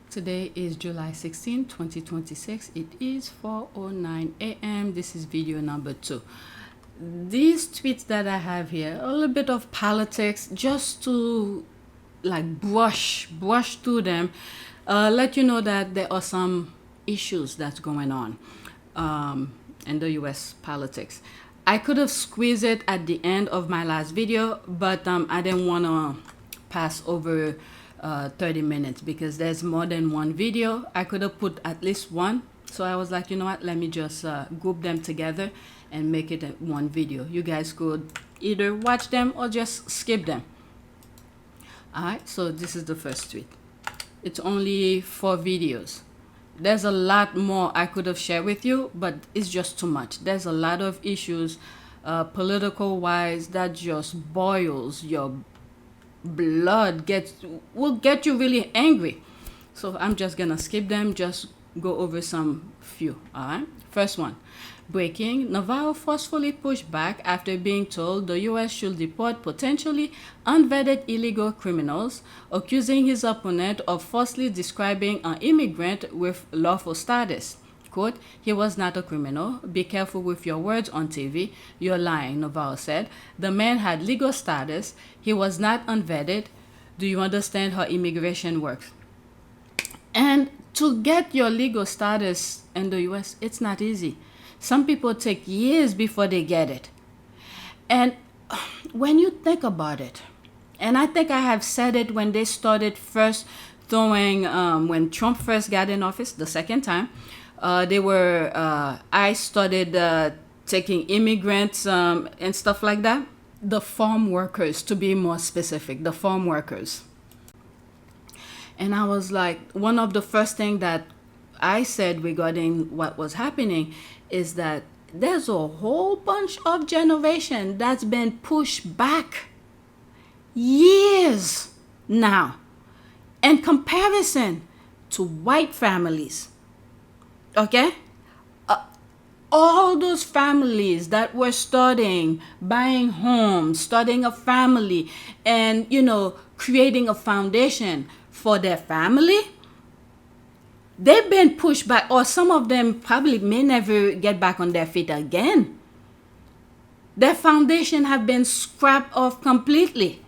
Today is July 16, 2026. It is 4:09 a.m. This is video number 2. These tweets that I have here, a little bit of politics, just to like brush through them, let you know that there are some issues that's going on in the U.S. politics. I could have squeezed it at the end of my last video, but I didn't want to pass over 30 minutes because there's more than one video. I could have put at least one, so I was like, you know what, let me just group them together and make it one video. You guys could either watch them or just skip them. Alright, so this is the first tweet. It's only 4 videos. There's a lot more I could have shared with you, but it's just too much. There's a lot of issues political wise that just boils your blood, will get you really angry. So I'm just gonna skip them, just go over some few. All right, first one. Breaking: Navarro forcefully pushed back after being told the US should deport potentially unvetted illegal criminals, accusing his opponent of falsely describing an immigrant with lawful status. Quote, "He was not a criminal. Be careful with your words on TV. You're lying," Navarro said. "The man had legal status. He was not unvetted. Do you understand how immigration works?" And to get your legal status in the US, it's not easy. Some people take years before they get it. And when you think about it, and I think I have said it when they started first throwing, when Trump first got in office the second time, I started taking immigrants and stuff like that. The farm workers, to be more specific, the farm workers. And I was like, one of the first things that I said regarding what was happening is that there's a whole bunch of generation that's been pushed back years now in comparison to white families. Okay? All those families that were starting, buying homes, starting a family, and, you know, creating a foundation for their family, they've been pushed back, or some of them probably may never get back on their feet again. Their foundation have been scrapped off completely.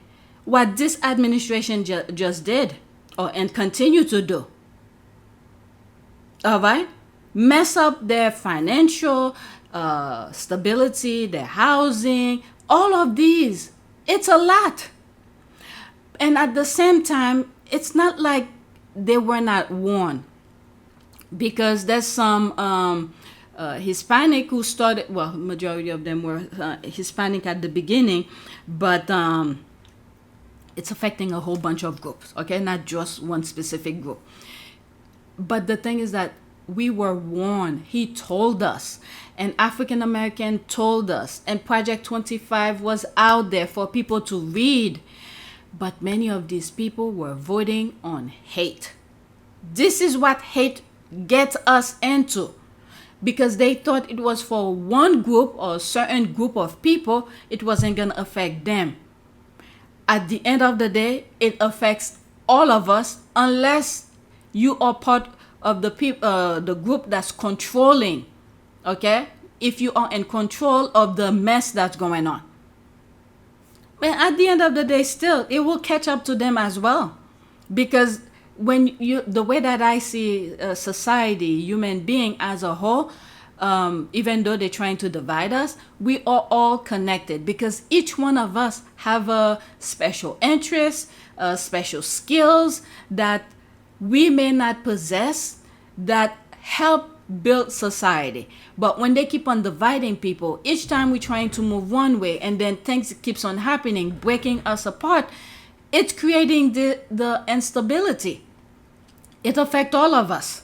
What this administration just did, and continue to do. All right? Mess up their financial stability, their housing, all of these. It's a lot. And at the same time, it's not like they were not warned. Because there's some Hispanic who started, well, majority of them were Hispanic at the beginning, but it's affecting a whole bunch of groups, okay? Not just one specific group. But the thing is that we were warned. He told us. And African American told us. And Project 25 was out there for people to read. But many of these people were voting on hate. This is what hate gets us into. Because they thought it was for one group or a certain group of people, it wasn't going to affect them. At the end of the day, it affects all of us unless you are part of the group that's controlling, okay? If you are in control of the mess that's going on. But at the end of the day, still, it will catch up to them as well. Because the way that I see society, human being as a whole, even though they're trying to divide us, we are all connected because each one of us have a special interest, special skills that we may not possess that help build society. But when they keep on dividing people, each time we're trying to move one way and then things keeps on happening, breaking us apart, it's creating the instability. It affects all of us.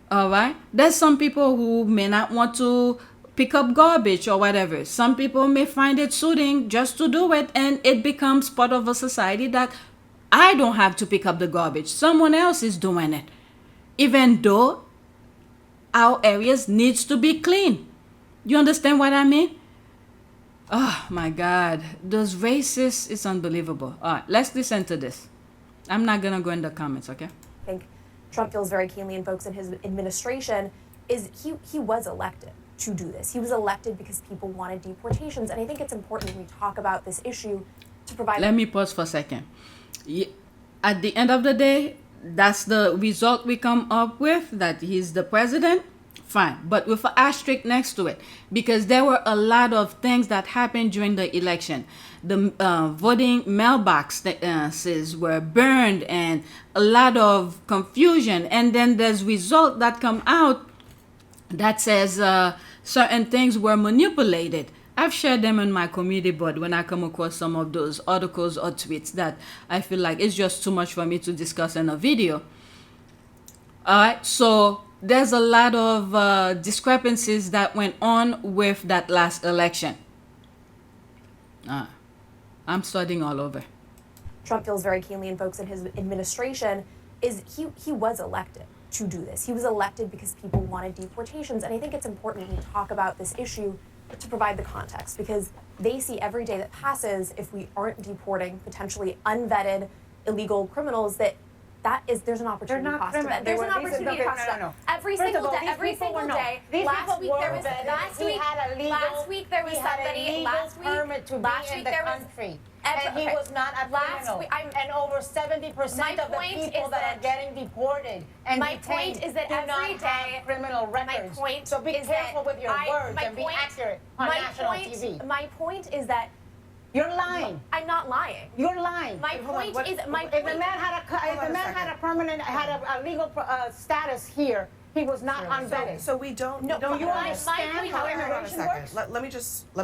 All right. There's some people who may not want to pick up garbage or whatever. Some people may find it soothing just to do it, and it becomes part of a society that I don't have to pick up the garbage. Someone else is doing it. Even though our areas needs to be clean. You understand what I mean? Oh my God. Those racists is unbelievable. All right, let's listen to this. I'm not gonna go in the comments, okay? I think Trump feels very keenly, and folks in his administration, is he was elected to do this. He was elected because people wanted deportations, and I think it's important when we talk about this issue to provide... Let me pause for a second. At the end of the day, that's the result we come up with, that he's the president, fine. But with an asterisk next to it, because there were a lot of things that happened during the election. The voting mailboxes were burned and a lot of confusion. And then there's result that come out that says certain things were manipulated. I've shared them on my community board when I come across some of those articles or tweets that I feel like it's just too much for me to discuss in a video. All right, so there's a lot of discrepancies that went on with that last election. I'm starting all over. Trump feels very keenly, and folks in his administration, is he was elected to do this. He was elected because people wanted deportations, and I think it's important when we talk about this issue to provide the context, because they see every day that passes, if we aren't deporting potentially unvetted illegal criminals, there's an opportunity cost to that. There's an opportunity cost to that. Every single day. Last week there was somebody. Last week there was. And he was not a criminal. And over 70% of the people that are getting deported and detained do not have criminal records. So be careful with your words and be accurate on national TV. My point is that you're lying. I'm not lying. You're lying. My point is, if the man had a legal status here, he was not unvetted. So we don't. No, you understand how immigration works? Let me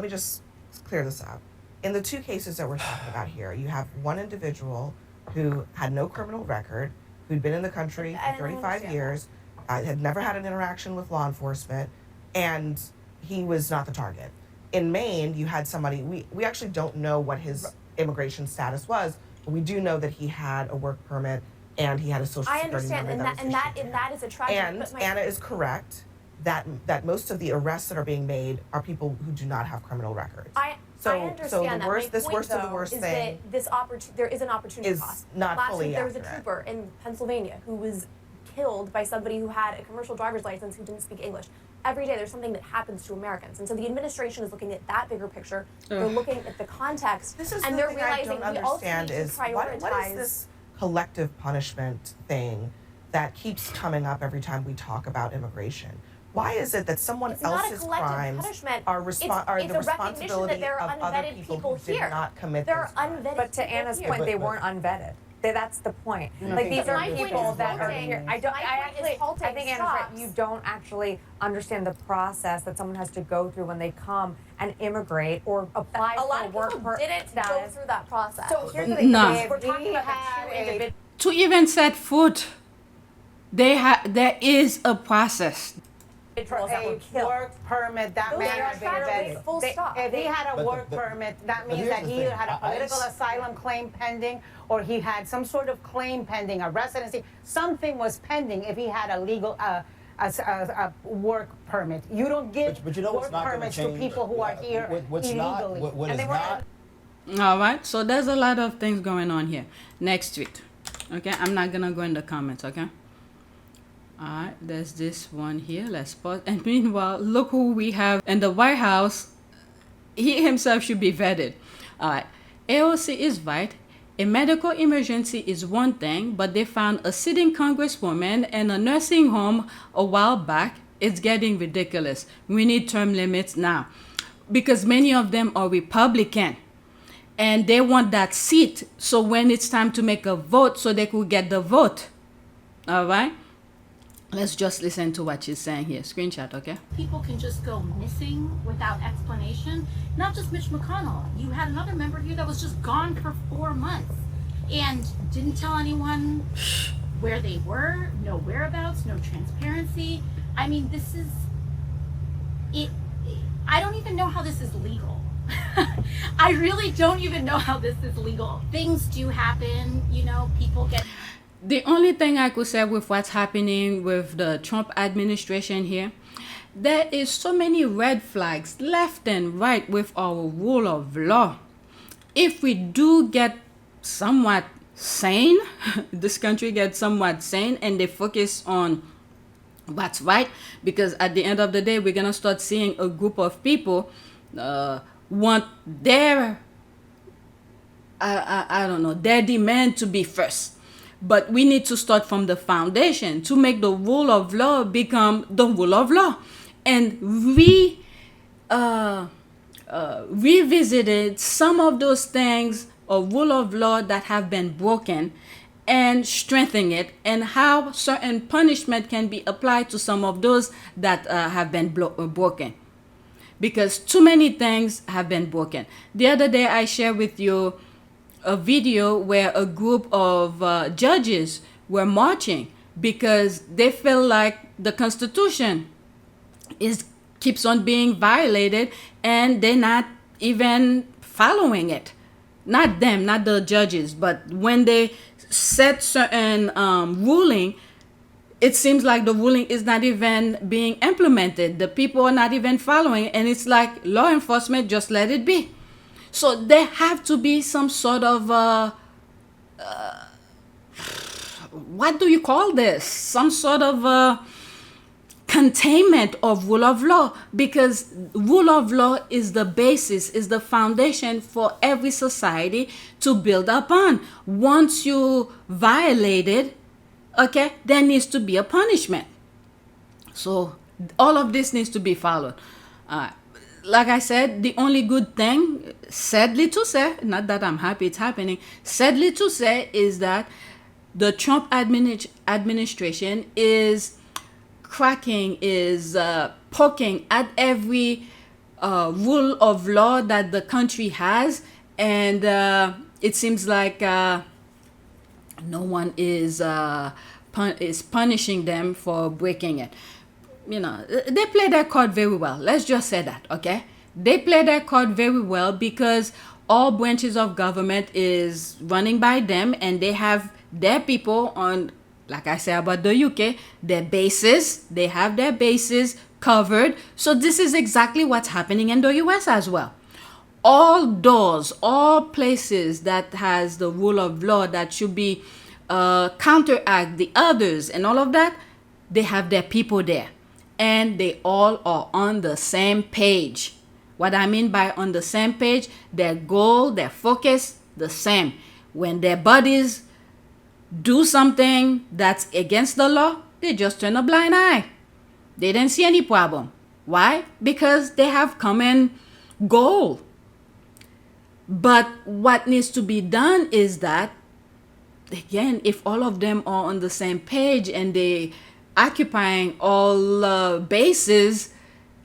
just clear this up. In the two cases that we're talking about here, you have one individual who had no criminal record, who'd been in the country for 35 years, had never had an interaction with law enforcement, and he was not the target. In Maine, you had somebody, we actually don't know what his immigration status was, but we do know that he had a work permit and he had a social security number. I understand, and that is a tragedy. And Anna is correct that most of the arrests that are being made are people who do not have criminal records. I understand this worst of the worst thing there is an opportunity is cost. not Last fully week there was a accurate. trooper in Pennsylvania who was killed by somebody who had a commercial driver's license who didn't speak English. Every day there's something that happens to Americans, and so the administration is looking at that bigger picture. They're looking at the context, and they're realizing we also need to prioritize. What is this collective punishment thing that keeps coming up every time we talk about immigration? Why is it that someone else's crimes are the responsibility of other people who did not commit those crimes? But to Anna's point, they weren't unvetted. That's the point. Like, these are people that are here. I think Anna's right. You don't actually understand the process that someone has to go through when they come and immigrate or apply for work. A lot of people didn't go through that process. So here's the thing. No. We're talking about the two individuals. To even set foot, there is a process. A work permit, that man has been vetted. Full stop. If he had a work permit, that means that he either had a political asylum claim pending, or he had some sort of claim pending, a residency. Something was pending if he had a legal a work permit. You don't give work permits to people who are here illegally. All right, so there's a lot of things going on here. Next tweet. Okay, I'm not gonna go in the comments, okay? All right, there's this one here. Let's pause. And meanwhile, look who we have in the White House. He himself should be vetted. All right, AOC is right. A medical emergency is one thing, but they found a sitting congresswoman in a nursing home a while back. It's getting ridiculous. We need term limits now, because many of them are Republican. And they want that seat, so when it's time to make a vote, so they could get the vote. All right? Let's just listen to what she's saying here. Screenshot, okay? People can just go missing without explanation. Not just Mitch McConnell. You had another member here that was just gone for 4 months and didn't tell anyone where they were, no whereabouts, no transparency. I mean, this is it. I don't even know how this is legal. I really don't even know how this is legal. Things do happen, you know, people get. The only thing I could say with what's happening with the Trump administration here, there is so many red flags left and right with our rule of law. If we do get somewhat sane, this country gets somewhat sane, and they focus on what's right, because at the end of the day, we're gonna start seeing a group of people want their I don't know, their demand to be first. But we need to start from the foundation to make the rule of law become the rule of law, and revisited some of those things of rule of law that have been broken, and strengthen it, and how certain punishment can be applied to some of those that have been broken, because too many things have been broken. The other day I shared with you a video where a group of judges were marching because they feel like the Constitution keeps on being violated, and they're not even following it. Not them, not the judges, but when they set certain ruling, it seems like the ruling is not even being implemented. The people are not even following, and it's like law enforcement just let it be. So there have to be some sort of what do you call this? Some sort of containment of rule of law, because rule of law is the basis, is the foundation for every society to build upon. Once you violate it, okay, there needs to be a punishment. So all of this needs to be followed. Like I said, the only good thing, sadly to say, not that I'm happy it's happening, sadly to say, is that the Trump administration is cracking, is poking at every rule of law that the country has, and it seems like no one is punishing them for breaking it. You know, they play their card very well. Let's just say that, okay? They play their card very well because all branches of government is running by them, and they have their people on, like I said about the UK, their bases. They have their bases covered. So this is exactly what's happening in the US as well. All doors, all places that has the rule of law that should be counteract the others and all of that, they have their people there. And they all are on the same page. What I mean by on the same page, their goal, their focus, the same. When their buddies do something that's against the law, they just turn a blind eye. They didn't see any problem. Why? Because they have common goal. But what needs to be done is that, again, if all of them are on the same page and they occupying all bases,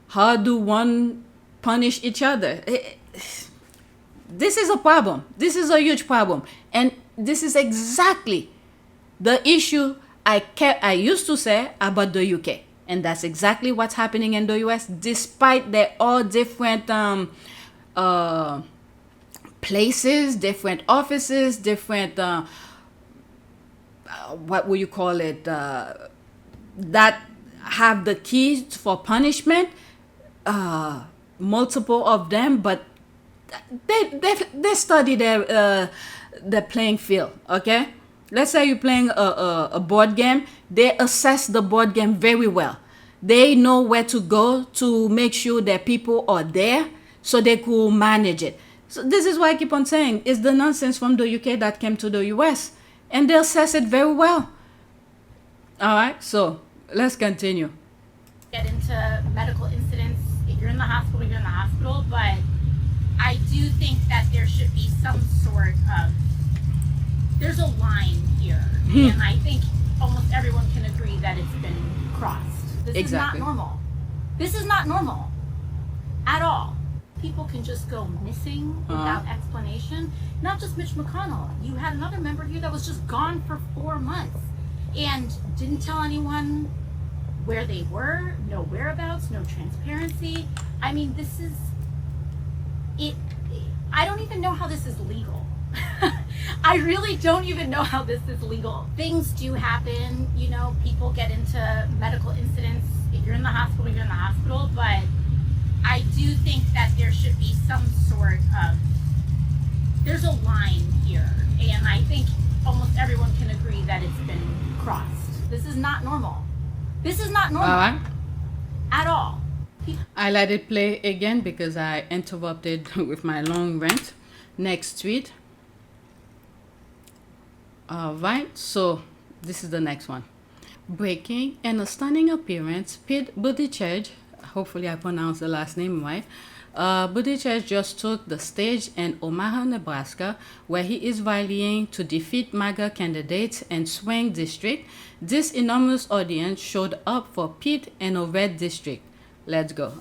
how do one punish each other? This is a problem. This is a huge problem. And this is exactly the issue I used to say about the UK. And that's exactly what's happening in the US, despite they're all different places, different offices, different, what would you call it, that have the keys for punishment, multiple of them, but they study their playing field, okay? Let's say you're playing a board game. They assess the board game very well. They know where to go to make sure that people are there so they could manage it. So this is why I keep on saying, it's the nonsense from the UK that came to the US, and they assess it very well. All right, so let's continue. Get into medical incidents. If you're in the hospital, you're in the hospital. But I do think that there should be some sort of, there's a line here. And I think almost everyone can agree that it's been crossed. This Exactly. is not normal. This is not normal at all. People can just go missing without explanation. Not just Mitch McConnell. You had another member here that was just gone for 4 months and didn't tell anyone where they were, no whereabouts, no transparency. I mean, this is it. I don't even know how this is legal. I really don't even know how this is legal. Things do happen, you know, people get into medical incidents. If you're in the hospital, you're in the hospital, but I do think that there should be some sort of, there's a line here, and I think almost everyone can agree that it's been crossed. This is not normal. This is not normal All right. at all. I let it play again because I interrupted with my long rant. Next tweet. All right, so this is the next one. Breaking in a stunning appearance, Pete Buttigieg, hopefully I pronounced the last name right, Buttigieg just took the stage in Omaha, Nebraska, where he is rallying to defeat MAGA candidates in swing district. This enormous audience showed up for Pete in a red district. Let's go.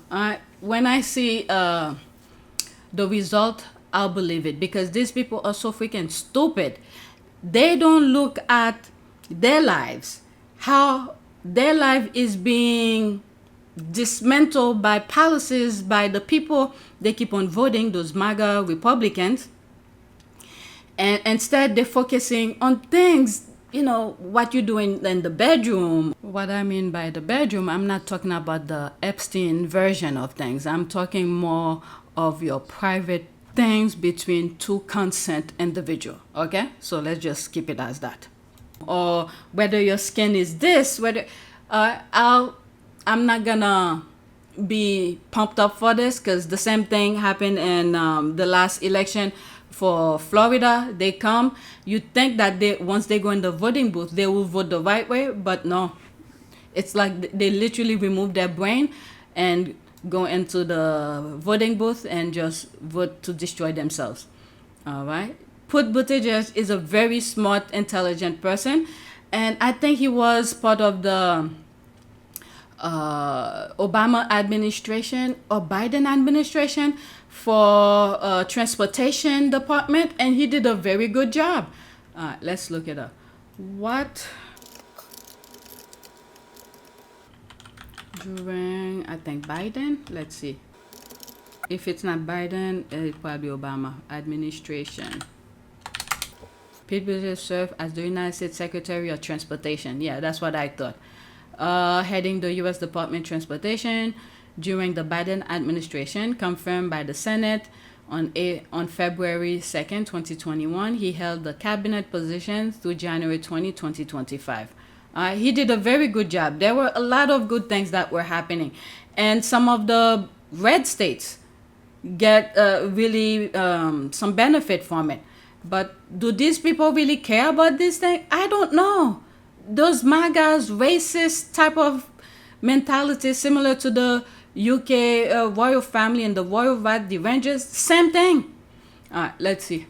When I see the result, I'll believe it, because these people are so freaking stupid. They don't look at their lives, how their life is being dismantled by policies, by the people they keep on voting, those MAGA Republicans. And instead, they're focusing on things, you know, what you're doing in the bedroom. What I mean by the bedroom, I'm not talking about the Epstein version of things. I'm talking more of your private things between two consent individuals. Okay, so let's just keep it as that. Or whether your skin is this, whether I'm not gonna be pumped up for this, because the same thing happened in the last election for Florida. They come, you think that once they go in the voting booth, they will vote the right way, but no. It's like they literally remove their brain and go into the voting booth and just vote to destroy themselves. All right. Pete Buttigieg is a very smart, intelligent person, and I think he was part of the Obama administration or Biden administration for transportation department, and he did a very good job. Let's look it up. What during, I think, Biden? Let's see. If it's not Biden, it's probably Obama administration. Pete Buttigieg served as the United States Secretary of Transportation. Yeah, that's what I thought. Heading the U.S. Department of Transportation during the Biden administration, confirmed by the Senate on February 2nd, 2021. He held the cabinet position through January 20, 2025. He did a very good job. There were a lot of good things that were happening. And some of the red states get really some benefit from it. But do these people really care about this thing? I don't know. Those MAGAs, racist type of mentality, similar to the UK royal family and the royal rat, the Rangers, same thing. All right, let's see.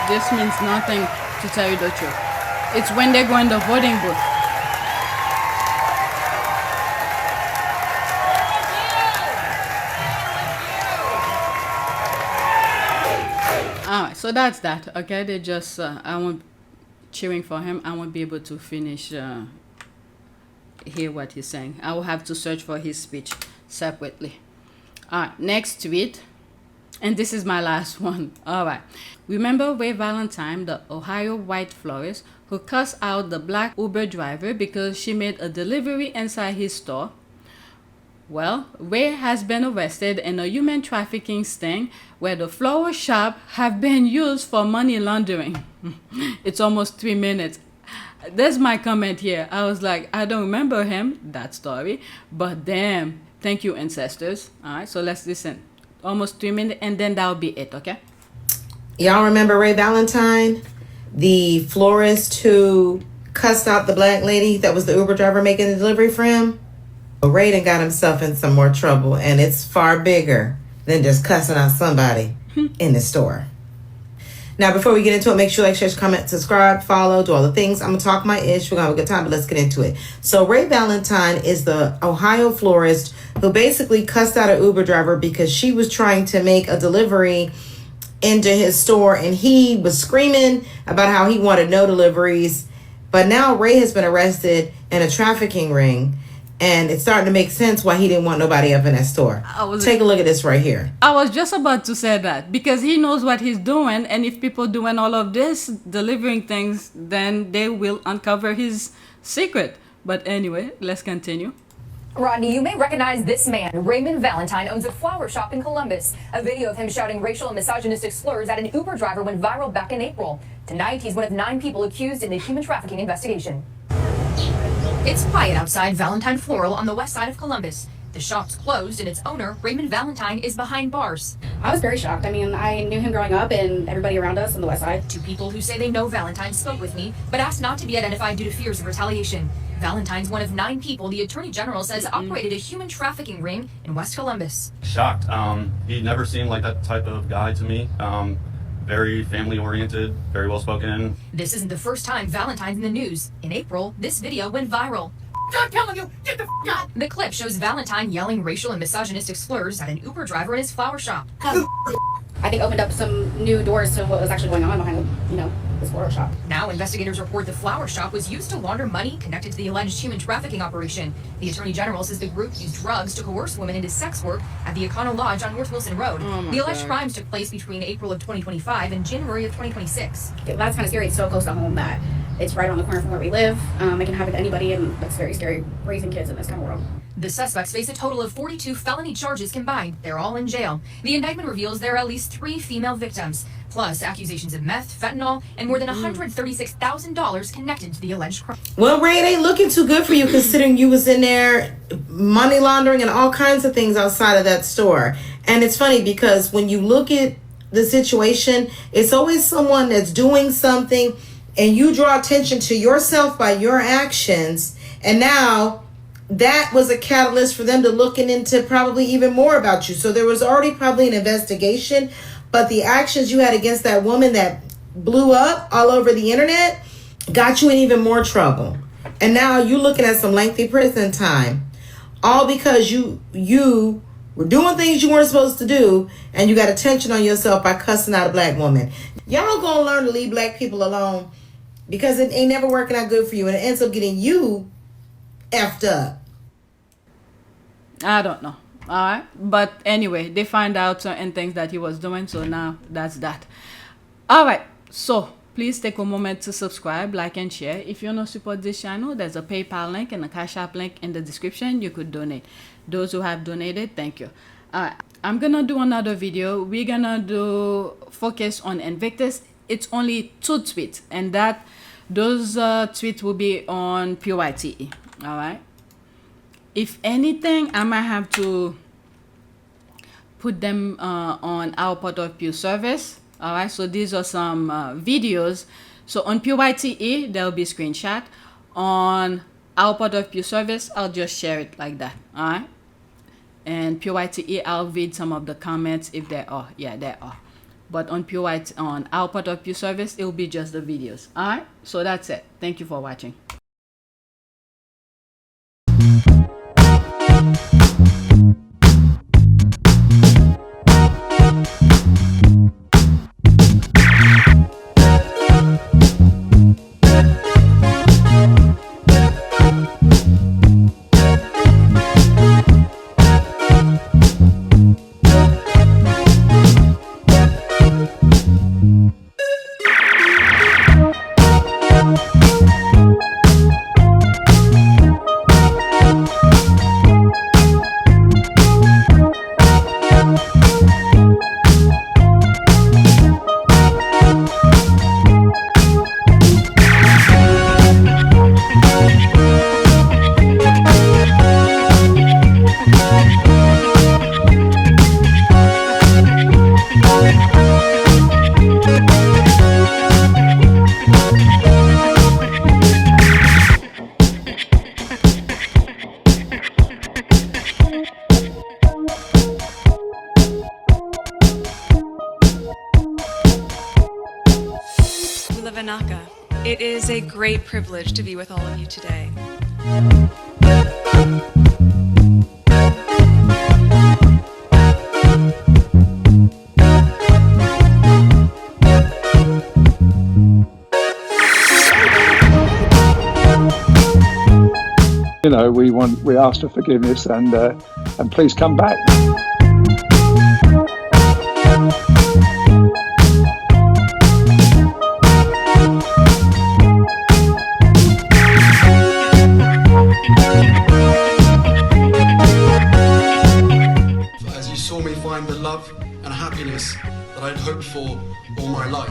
This means nothing, to tell you the truth. It's when they go in the voting booth. Alright, so that's that. Okay, they just I won't cheering for him. I won't be able to finish hear what he's saying. I will have to search for his speech separately. Alright, next tweet. And this is my last one. Alright. Remember Ray Valentine, the Ohio white florist, who cussed out the black Uber driver because she made a delivery inside his store? Well, Ray has been arrested in a human trafficking sting where the flower shop have been used for money laundering. It's almost 3 minutes. There's my comment here. I was like, I don't remember him, that story, but damn, thank you, ancestors. All right, so let's listen. Almost 3 minutes, and then that'll be it, okay? Y'all remember Ray Valentine, the florist who cussed out the black lady that was the Uber driver making the delivery for him? Ray done got himself in some more trouble, and it's far bigger than just cussing out somebody in the store. Now, before we get into it, make sure you like, share, comment, subscribe, follow, do all the things. I'm going to talk my ish. We're going to have a good time, but let's get into it. So Ray Valentine is the Ohio florist who basically cussed out an Uber driver because she was trying to make a delivery into his store, and he was screaming about how he wanted no deliveries. But now Ray has been arrested in a trafficking ring, and it's starting to make sense why he didn't want nobody up in that store. Take a look at this right here. I was just about to say that, because he knows what he's doing, and if people doing all of this, delivering things, then they will uncover his secret. But anyway, let's continue. Rodney, you may recognize this man. Raymond Valentine owns a flower shop in Columbus. A video of him shouting racial and misogynistic slurs at an Uber driver went viral back in April. Tonight, he's one of 9 people accused in the human trafficking investigation. It's quiet outside Valentine Floral on the west side of Columbus. The shop's closed and its owner, Raymond Valentine, is behind bars. I was very shocked. I mean, I knew him growing up and everybody around us on the west side. 2 people who say they know Valentine spoke with me, but asked not to be identified due to fears of retaliation. Valentine's one of 9 people the Attorney General says operated a human trafficking ring in West Columbus. Shocked. He never seemed like that type of guy to me. Very family-oriented, very well-spoken. This isn't the first time Valentine's in the news. In April, this video went viral. I'm telling you, get the f*** out! The clip shows Valentine yelling racial and misogynistic slurs at an Uber driver in his flower shop. I think opened up some new doors to what was actually going on behind, this flower shop. Now investigators report the flower shop was used to launder money connected to the alleged human trafficking operation. The Attorney General says the group used drugs to coerce women into sex work at the Econo Lodge on North Wilson Road. The alleged crimes took place between April of 2025 and January of 2026. That's kind of scary. It's so close to home that it's right on the corner from where we live. It can happen to anybody, and that's very scary, raising kids in this kind of world. The suspects face a total of 42 felony charges combined. They're all in jail. The indictment reveals there are at least 3 female victims, plus accusations of meth, fentanyl, and more than $136,000 connected to the alleged crime. Well, Ray, it ain't looking too good for you considering you was in there money laundering and all kinds of things outside of that store. And it's funny because when you look at the situation, it's always someone that's doing something and you draw attention to yourself by your actions, and now that was a catalyst for them to looking into probably even more about you. So there was already probably an investigation, but the actions you had against that woman that blew up all over the internet got you in even more trouble. And now you're looking at some lengthy prison time, all because you were doing things you weren't supposed to do, and you got attention on yourself by cussing out a black woman. Y'all gonna learn to leave black people alone, because it ain't never working out good for you, and it ends up getting you effed up. I don't know. All right. But anyway, they find out certain things that he was doing. So now that's that. All right. So please take a moment to subscribe, like, and share. If you want to support this channel, there's a PayPal link and a Cash App link in the description. You could donate. Those who have donated, thank you. All right. I'm going to do another video. We're going to do focus on Invictus. It's only 2 tweets. And those tweets will be on PYTE. All right. If anything, I might have to put them on our Port of View service. All right, so these are some videos. So on PYTE, there will be a screenshot. On our Port of View service, I'll just share it like that. All right, and PYTE, I'll read some of the comments if there are. Yeah, there are. But on on our Port of View service, it will be just the videos. All right, so that's it. Thank you for watching. Savanaka. It is a great privilege to be with all of you today. You know, we ask for forgiveness and please come back. As you saw me find the love and happiness that I'd hoped for all my life.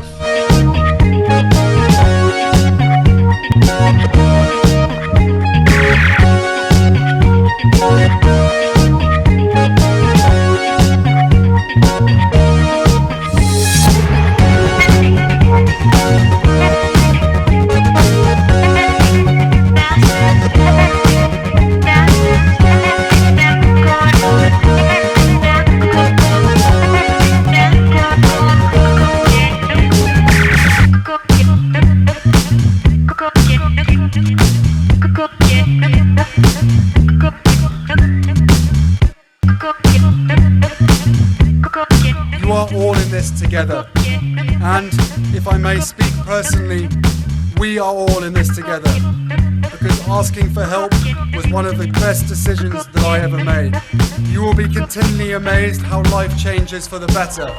You are all in this together, and if I may speak personally, we are all in this together, because asking for help was one of the best decisions that I ever made. You will be continually amazed how life changes for the better.